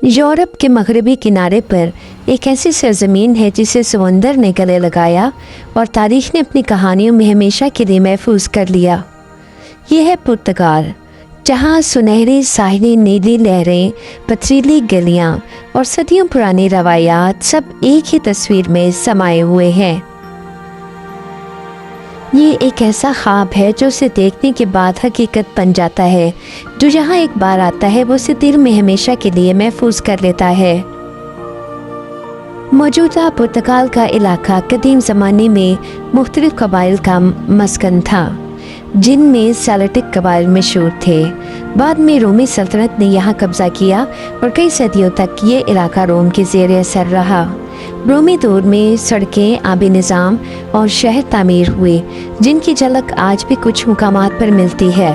Europe के मगरबी किनारे पर एक ऐसी सरजमीन है जिसे समंदर ने गले लगाया और तारीख ने अपनी कहानियों में हमेशा के लिए महफूज कर लिया। ये है पुर्तगाल, जहाँ सुनहरी साहिली नीली लहरें, पथरीली गलियाँ और सदियों पुरानी रवायात सब एक ही तस्वीर में समाये हुए हैं। ये एक ऐसा ख्वाब है जो उसे देखने के बाद हकीकत बन जाता है। जो यहाँ एक बार आता है वो उसे दिल में हमेशा के लिए महफूज कर लेता है। मौजूदा पुर्तगाल का इलाका कदीम ज़माने में मुख्तलिफ कबाइल का मस्कन था, जिनमें सेल्टिक कबाइल मशहूर थे। बाद में रोमी सल्तनत ने यहाँ कब्ज़ा किया और कई सदियों तक ये इलाका रोम के ज़ेर असर रहा। रोमी दौर में सड़कें, आबी निज़ाम और शहर तामीर हुए, जिनकी झलक आज भी कुछ मुकामात पर मिलती है।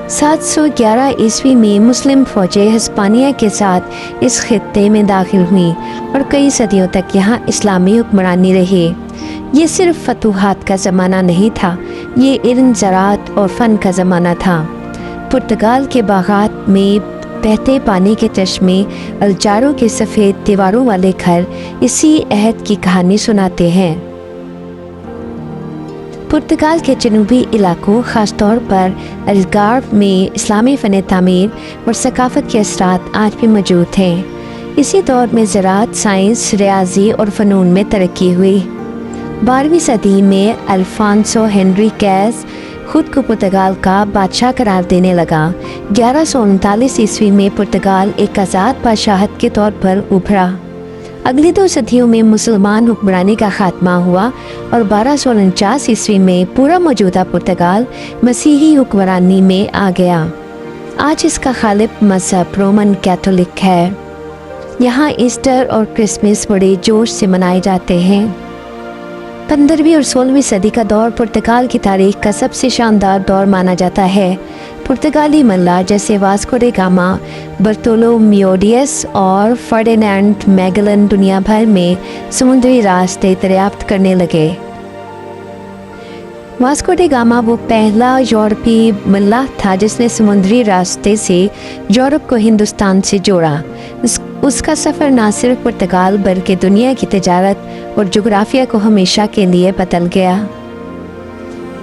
711 ईस्वी में मुस्लिम फ़ौजें हिस्पानिया के साथ इस खित्ते में दाखिल हुईं और कई सदियों तक यहाँ इस्लामी हुक्मरानी रही। ये सिर्फ फतूहात का ज़माना नहीं था, ये इल्म, ज़राअत और फ़न का ज़माना था। पुर्तगाल के बागात में बहते पानी के चश्मे, अलजारों के सफ़ेद दीवारों वाले घर इसी अहद की कहानी सुनाते हैं। पुर्तगाल के जनूबी इलाकों, ख़ास तौर पर अलगार्व में इस्लामी फ़न तामीर और सकाफ़त के असरात आज भी मौजूद हैं। इसी दौर में ज़राअत, साइंस, रियाजी और फ़नून में तरक्की हुई। 12वीं सदी में अल्फांसो हेनरिकेज़ खुद को पुर्तगाल का बादशाह करार देने लगा। 1139 ईस्वी में पुर्तगाल एक आज़ाद बादशाहत के तौर पर उभरा। अगली 2 सदियों में मुसलमान हुक्मरानी का खात्मा हुआ और 1249 ईस्वी में पूरा मौजूदा पुर्तगाल मसीही हुक्मरानी में आ गया। आज इसका गालिब मज़हब रोमन कैथोलिक है। यहाँ ईस्टर और क्रिसमस बड़े जोश से मनाए जाते हैं। 15वीं और 16वीं सदी का दौर पुर्तगाल की तारीख का सबसे शानदार दौर माना जाता है। पुर्तगाली मल्लाह जैसे वास्को डे गामा, बर्तोलोम्यो डियास और फर्डिनेंड मैगलन दुनिया भर में समुद्री रास्ते दरियाफ्त करने लगे। वास्को डे गामा वो पहला यूरोपी मल्लाह था जिसने समुद्री रास्ते से यूरोप को हिंदुस्तान से जोड़ा। उसका सफ़र न सिर्फ पुर्तगाल बल्कि दुनिया की तिजारत और जोग्राफिया को हमेशा के लिए बदल गया।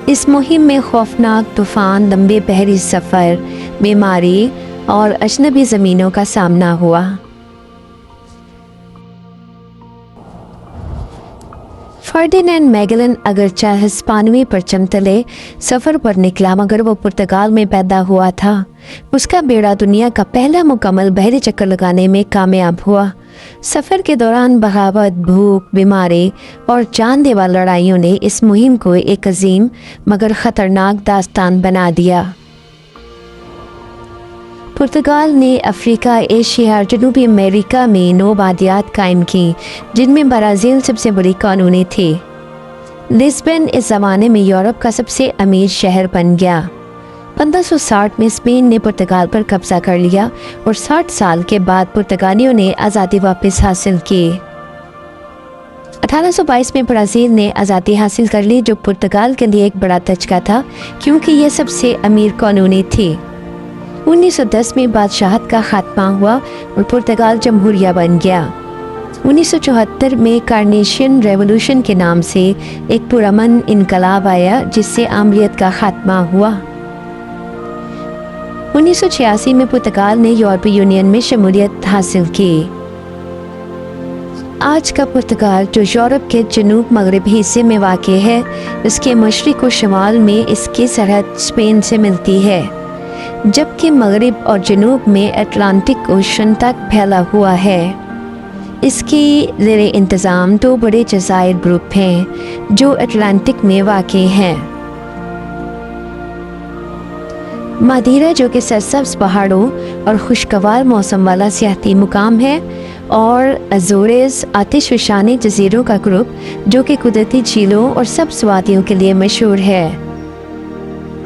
इस मुहिम में खौफनाक तूफ़ान, लंबे बहरी सफ़र, बीमारी और अजनबी ज़मीनों का सामना हुआ। फर्डिनेंड मैगलन अगरचे हिस्पानवी परचम तले सफ़र पर निकला, मगर वो पुर्तगाल में पैदा हुआ था। उसका बेड़ा दुनिया का पहला मुकम्मल बहरी चक्कर लगाने में कामयाब हुआ। सफ़र के दौरान बगावत, भूख, बीमारी और जानलेवा लड़ाइयों ने इस मुहिम को एक अजीम मगर ख़तरनाक दास्तान बना दिया। पुर्तगाल ने अफ्रीका, एशिया और जनूबी अमेरिका में 9 आबादियात कायम की, जिनमें ब्राज़ील सबसे बड़ी कॉलोनी थी। लिस्बन इस ज़माने में यूरोप का सबसे अमीर शहर बन गया। 1560 में स्पेन ने पुर्तगाल पर कब्ज़ा कर लिया और 60 साल के बाद पुर्तगालियों ने आज़ादी वापस हासिल की। 1822 में ब्राज़ील ने आज़ादी हासिल कर ली, जो पुर्तगाल के लिए एक बड़ा धचका था क्योंकि यह सबसे अमीर कॉलोनी थी। 1910 में बादशाहत का खात्मा हुआ और पुर्तगाल जमहूरिया बन गया। 1974 में कार्नेशियन रेवोल्यूशन के नाम से एक पुरअमन इनकलाब आया, जिससे आमरीत का खात्मा हुआ। 1986 में पुर्तगाल ने यूरोपीय यूनियन में शमूलियत हासिल की। आज का पुर्तगाल, जो यूरोप के जनूब मगरबी हिस्से में वाक़ है, इसके मशरिक़ और शुमाल में इसकी सरहद स्पेन से मिलती है, जबकि मगरिब और जनूब में अटलांटिक ओशन तक फैला हुआ है। इसकी ज़ेरे इंतज़ाम 2 बड़े जज़ायर ग्रुप हैं जो अटलांटिक में वाक़ हैं। मादीरा, जो कि सरसब्ज़ पहाड़ों और खुशगवार मौसम वाला सियाहती मुकाम है, और अज़ोरेज़ आतिशफ़शानी जज़ीरों का ग्रुप, जो कि कुदरती झीलों और सब्ज़ वादियों के लिए मशहूर है।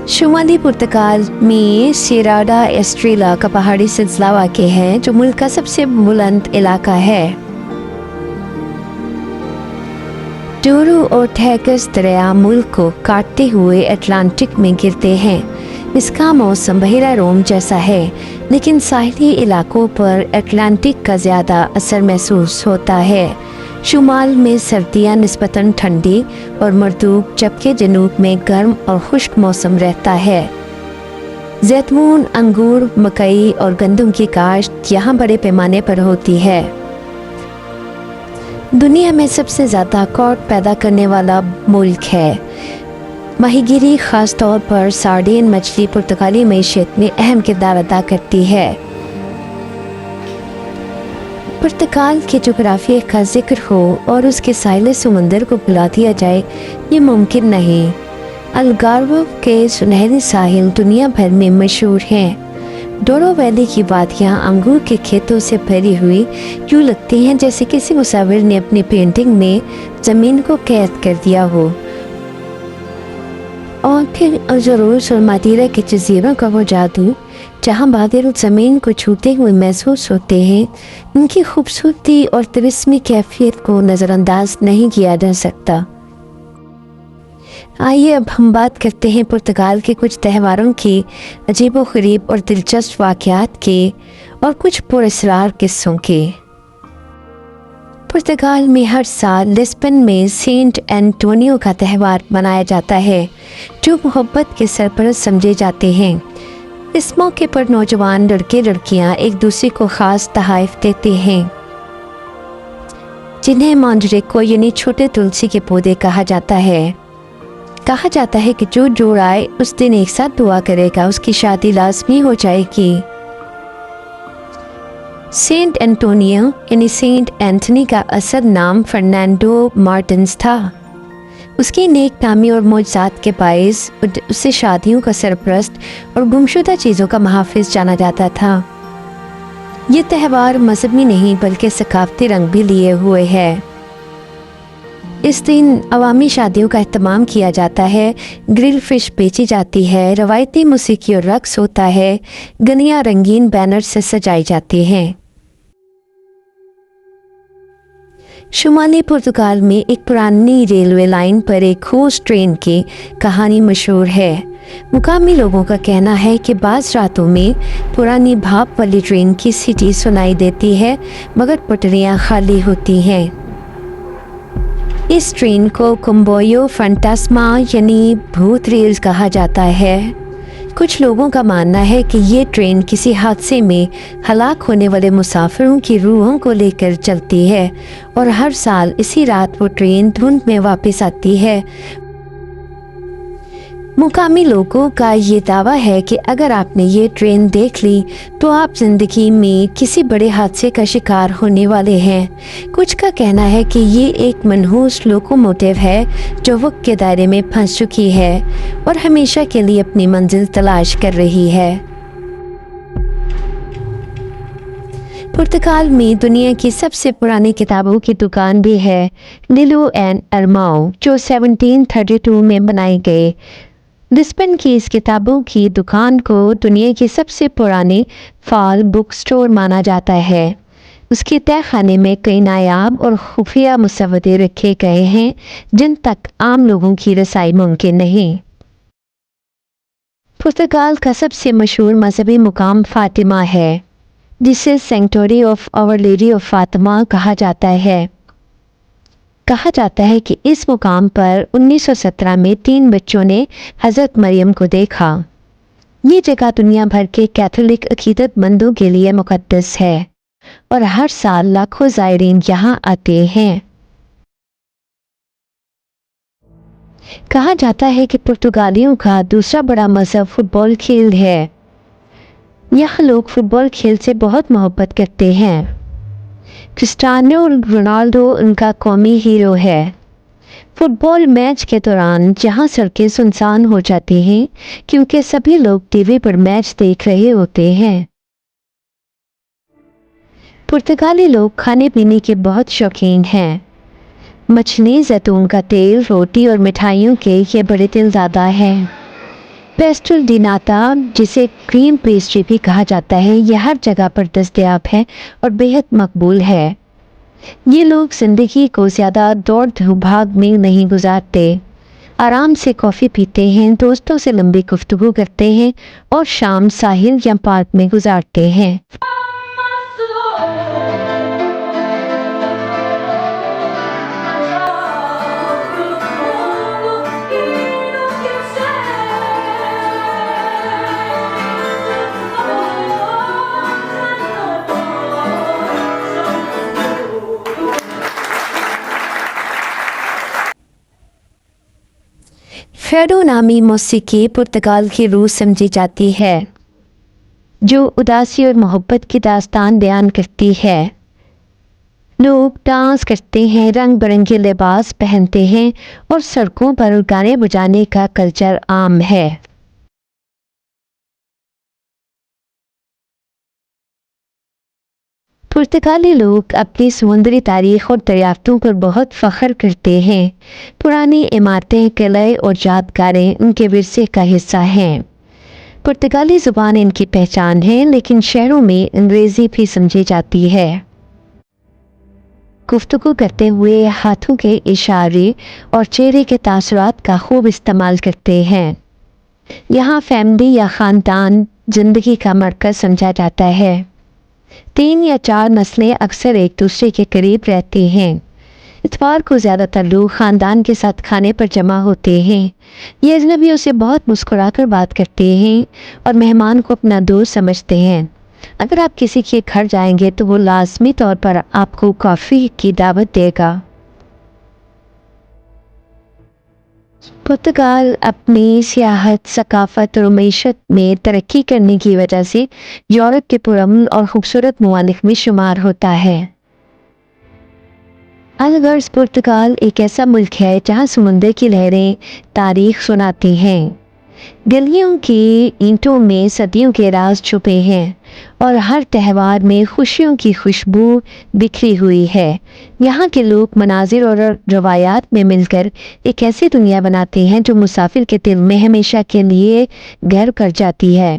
शुमाली पुर्तगाल में सियरा एस्ट्रेला का पहाड़ी सिलसिला वाक़ है, जो मुल्क का सबसे बुलंद इलाका है। डोरो और टैगस दरिया मुल्क को काटते हुए अटलांटिक में गिरते हैं। इसका मौसम बहिरा रोम जैसा है, लेकिन साहिली इलाकों पर अटलांटिक का ज़्यादा असर महसूस होता है। शुमाल में सर्दियाँ निस्बतन ठंडी और मरतूब, जबकि जनूब में गर्म और खुश्क मौसम रहता है। जैतून, अंगूर, मकई और गंदम की काश्त यहाँ बड़े पैमाने पर होती है। दुनिया में सबसे ज़्यादा कॉड पैदा करने वाला मुल्क है। माहीगीरी ख़ास तौर पर सार्डिन मछली पुर्तगाली मईशत में अहम किरदार अदा करती है। पुर्तगाल के जोग्राफिया का जिक्र हो और उसके साहिल समंदर को भुला दिया जाए, ये मुमकिन नहीं। अलगार्वे के सुनहरी साहिल दुनिया भर में मशहूर हैं। डोरो वैली की वादियाँ अंगूर के खेतों से भरी हुई यूँ लगती हैं जैसे किसी मुसाविर ने अपनी पेंटिंग में ज़मीन को कैद कर दिया हो। और फिर अजरोस और मादीरा के जजीरों का वो जादू, जहाँ बादल ज़मीन को छूते हुए महसूस होते हैं, उनकी खूबसूरती और तिलिस्मी कैफियत को नज़रअंदाज नहीं किया जा सकता। आइए अब हम बात करते हैं पुर्तगाल के कुछ त्योहारों की, अजीबोगरीब और दिलचस्प वाक़यात के और कुछ पुरअसरार किस्सों के। पुर्तगाल में हर साल लिस्बन में सेंट एंटोनियो का त्यौहार मनाया जाता है, जो मोहब्बत के सरपरस्त समझे जाते हैं। इस मौके पर नौजवान लड़के लड़कियां एक दूसरे को ख़ास तोहफ़े देते हैं, जिन्हें मॉन्जरेको यानी छोटे तुलसी के पौधे कहा जाता है। कहा जाता है कि जो जोड़ आए उस दिन एक साथ दुआ करेगा, उसकी शादी लाजमी हो जाएगी। सेंट एंटोनियो यानी सेंट एंथनी का असल नाम फर्नांडो मार्टिन्स था। उसकी नेक नामी और मोजज़ात के बाइस उसे शादियों का सरपरस्त और गुमशुदा चीज़ों का मुहाफ़िज़ जाना जाता था। ये त्यौहार मजहबी नहीं बल्कि सकाफती रंग भी लिए हुए है। इस दिन अवामी शादियों का एहतमाम किया जाता है, ग्रिल फिश बेची जाती है, रवायती मूसीकी और रक्स होता है, गलियां रंगीन बैनर से सजाई जाती हैं। शुमाली पुर्तगाल में एक पुरानी रेलवे लाइन पर एक खोज ट्रेन की कहानी मशहूर है। मुकामी लोगों का कहना है कि बाज़ रातों में पुरानी भाप वाली ट्रेन की सीटी सुनाई देती है, मगर पटरियां खाली होती हैं। इस ट्रेन को कुम्बोयो फंटास्मा यानी भूत रेल कहा जाता है। कुछ लोगों का मानना है कि ये ट्रेन किसी हादसे में हलाक होने वाले मुसाफिरों की रूहों को लेकर चलती है और हर साल इसी रात वो ट्रेन धुंध में वापस आती है। मुकामी लोगों का ये दावा है कि अगर आपने ये ट्रेन देख ली तो आप ज़िंदगी में किसी बड़े हादसे का शिकार होने वाले हैं। कुछ का कहना है कि ये एक मनहूस लोकोमोटिव है जो वक्त के दायरे में फंस चुकी है और हमेशा के लिए अपनी मंजिल तलाश कर रही है। पुर्तगाल में दुनिया की सबसे पुरानी किताबों की दुकान भी है, लिलो एंड अरमाओ, जो 1732 में बनाई गई। लिस्बन की इस किताबों की दुकान को दुनिया की सबसे पुरानी फॉल बुक स्टोर माना जाता है। उसके तहखाने में कई नायाब और खुफिया मुसव्वदे रखे गए हैं जिन तक आम लोगों की रसाई मुमकिन नहीं। पुर्तगाल का सबसे मशहूर मजहबी मुकाम फातिमा है, जिसे sanctuary of our lady of Fatima कहा जाता है। कहा जाता है कि इस मुकाम पर 1917 में 3 बच्चों ने हज़रत मरियम को देखा। ये जगह दुनिया भर के कैथोलिक अकीदतमंदों के लिए मुक़द्दस है और हर साल लाखों ज़ायरीन यहाँ आते हैं। कहा जाता है कि पुर्तगालियों का दूसरा बड़ा मज़हब फुटबॉल खेल है। यहाँ लोग फुटबॉल खेल से बहुत मोहब्बत करते हैं। क्रिस्टियानो रोनाल्डो उनका कौमी हीरो है। फुटबॉल मैच के दौरान जहां सड़कें सुनसान हो जाती हैं क्योंकि सभी लोग टीवी पर मैच देख रहे होते हैं। पुर्तगाली लोग खाने पीने के बहुत शौकीन हैं। मछली, जैतून का तेल, रोटी और मिठाइयों के ये बड़े दिलदादा हैं। पेस्टल डी नाता, जिसे क्रीम पेस्ट्री भी कहा जाता है, यह हर जगह पर दस्तयाब है और बेहद मकबूल है। ये लोग ज़िंदगी को ज़्यादा दौड़ भाग में नहीं गुजारते। آرام سے کافی پیتے ہیں، دوستوں سے لمبی گفتگو کرتے ہیں اور شام ساحل یا پارک میں گزارتے ہیں۔ فیڈو نامی موسیقی پرتگال کی روح سمجھی جاتی ہے، جو اداسی اور محبت کی داستان بیان کرتی ہے۔ لوگ ڈانس کرتے ہیں، رنگ برنگے لباس پہنتے ہیں اور سڑکوں پر گانے بجانے کا کلچر عام ہے۔ پرتگالی لوگ اپنی سمندری تاریخ اور دریافتوں پر بہت فخر کرتے ہیں۔ پرانی عمارتیں، قلعے اور یادگاریں ان کے ورثے کا حصہ ہیں۔ پرتگالی زبان ان کی پہچان ہے، لیکن شہروں میں انگریزی بھی سمجھی جاتی ہے۔ گفتگو کرتے ہوئے ہاتھوں کے اشارے اور چہرے کے تاثرات کا خوب استعمال کرتے ہیں۔ یہاں فیملی یا خاندان زندگی کا مرکز سمجھا جاتا ہے۔ 3 یا 4 نسلیں اکثر ایک دوسرے کے قریب رہتی ہیں۔ اتوار کو زیادہ تر لوگ خاندان کے ساتھ کھانے پر جمع ہوتے ہیں۔ یہ اجنبیوں سے بہت مسکرا کر بات کرتے ہیں اور مہمان کو اپنا دوست سمجھتے ہیں۔ اگر آپ کسی کے گھر جائیں گے تو وہ لازمی طور پر آپ کو کافی کی دعوت دے گا۔ پرتگال اپنی سیاحت، ثقافت اور معیشت میں ترقی کرنے کی وجہ سے یورپ کے پرامن اور خوبصورت ممالک میں شمار ہوتا ہے۔ الغرض پرتگال ایک ایسا ملک ہے جہاں سمندر کی لہریں تاریخ سناتی ہیں۔ گلیوں کی اینٹوں میں صدیوں کے راز چھپے ہیں اور ہر تہوار میں خوشیوں کی خوشبو بکھری ہوئی ہے۔ یہاں کے لوگ مناظر اور روایات میں مل کر ایک ایسی دنیا بناتے ہیں جو مسافر کے دل میں ہمیشہ کے لیے گھر کر جاتی ہے۔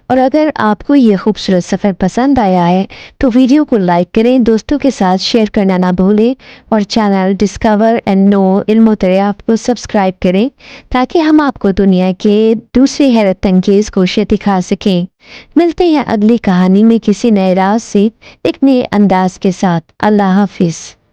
اور اگر آپ کو یہ خوبصورت سفر پسند آیا ہے تو ویڈیو کو لائک کریں، دوستوں کے ساتھ شیئر کرنا نہ بھولیں اور چینل ڈسکور اینڈ نو علم و دریافت کو سبسکرائب کریں تاکہ ہم آپ کو دنیا کے دوسرے حیرت انگیز گوشے دکھا سکیں۔ ملتے ہیں اگلی کہانی میں کسی نئے راز سے ایک نئے انداز کے ساتھ۔ اللہ حافظ۔